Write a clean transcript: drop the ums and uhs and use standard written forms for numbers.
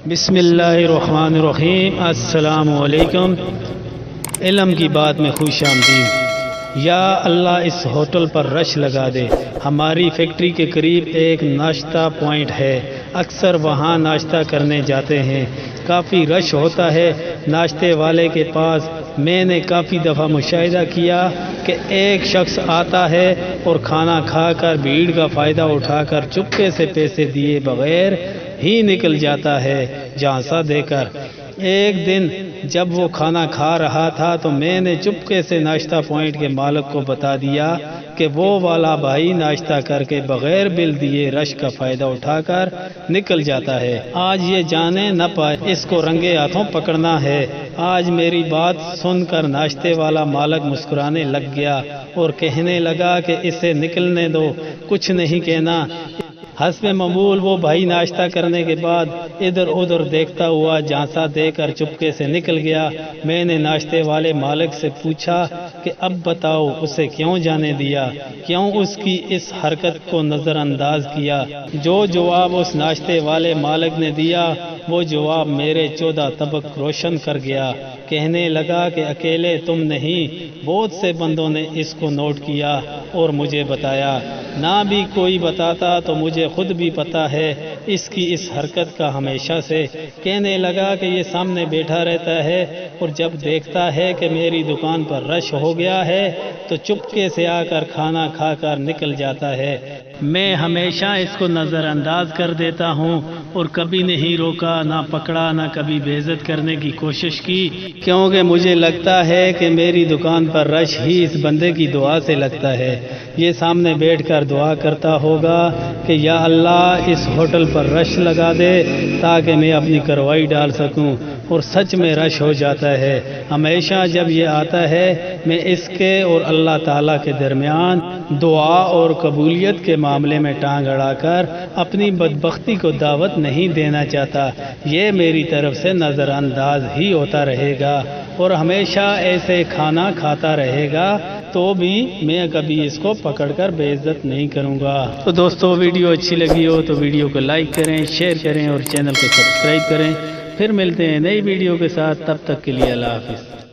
بسم اللہ الرحمن الرحیم۔ السلام علیکم۔ علم کی بات میں خوش آمدید۔ یا اللہ اس ہوٹل پر رش لگا دے۔ ہماری فیکٹری کے قریب ایک ناشتہ پوائنٹ ہے، اکثر وہاں ناشتہ کرنے جاتے ہیں۔ کافی رش ہوتا ہے ناشتے والے کے پاس۔ میں نے کافی دفعہ مشاہدہ کیا کہ ایک شخص آتا ہے اور کھانا کھا کر بھیڑ کا فائدہ اٹھا کر چپکے سے پیسے دیے بغیر ہی نکل جاتا ہے جھانسا دے کر۔ ایک دن جب وہ کھانا کھا رہا تھا تو میں نے چپکے سے ناشتہ پوائنٹ کے مالک کو بتا دیا کہ وہ والا بھائی ناشتہ کر کے بغیر بل دیے رش کا فائدہ اٹھا کر نکل جاتا ہے۔ آج یہ جانے نہ پائے، اس کو رنگے ہاتھوں پکڑنا ہے۔ آج میری بات سن کر ناشتے والا مالک مسکرانے لگ گیا اور کہنے لگا کہ اسے نکلنے دو، کچھ نہیں کہنا۔ حسب معمول وہ بھائی ناشتہ کرنے کے بعد ادھر ادھر دیکھتا ہوا جھانسا دے کر چپکے سے نکل گیا۔ میں نے ناشتے والے مالک سے پوچھا کہ اب بتاؤ اسے کیوں جانے دیا، کیوں اس کی اس حرکت کو نظر انداز کیا؟ جو جواب اس ناشتے والے مالک نے دیا وہ جواب میرے 14 طبق روشن کر گیا۔ کہنے لگا کہ اکیلے تم نہیں، بہت سے بندوں نے اس کو نوٹ کیا اور مجھے بتایا۔ نہ بھی کوئی بتاتا تو مجھے خود بھی پتا ہے اس کی اس حرکت کا ہمیشہ سے۔ کہنے لگا کہ یہ سامنے بیٹھا رہتا ہے اور جب دیکھتا ہے کہ میری دکان پر رش ہو گیا ہے تو چپکے سے آ کر کھانا کھا کر نکل جاتا ہے۔ میں ہمیشہ اس کو نظر انداز کر دیتا ہوں اور کبھی نہیں روکا، نہ پکڑا، نہ کبھی بے عزت کرنے کی کوشش کی، کیونکہ مجھے لگتا ہے کہ میری دکان پر رش ہی اس بندے کی دعا سے لگتا ہے۔ یہ سامنے بیٹھ کر دعا کرتا ہوگا کہ یا اللہ اس ہوٹل پر رش لگا دے تاکہ میں اپنی کروائی ڈال سکوں، اور سچ میں رش ہو جاتا ہے۔ ہمیشہ جب یہ آتا ہے میں اس کے اور اللہ تعالیٰ کے درمیان دعا اور قبولیت کے معاملے میں ٹانگ اڑا کر اپنی بدبختی کو دعوت نہیں دینا چاہتا۔ یہ میری طرف سے نظر انداز ہی ہوتا رہے گا اور ہمیشہ ایسے کھانا کھاتا رہے گا، تو بھی میں کبھی اس کو پکڑ کر بے عزت نہیں کروں گا۔ تو دوستو ویڈیو اچھی لگی ہو تو ویڈیو کو لائک کریں، شیئر کریں اور چینل کو سبسکرائب کریں۔ پھر ملتے ہیں نئی ویڈیو کے ساتھ، تب تک کے لیے اللہ حافظ۔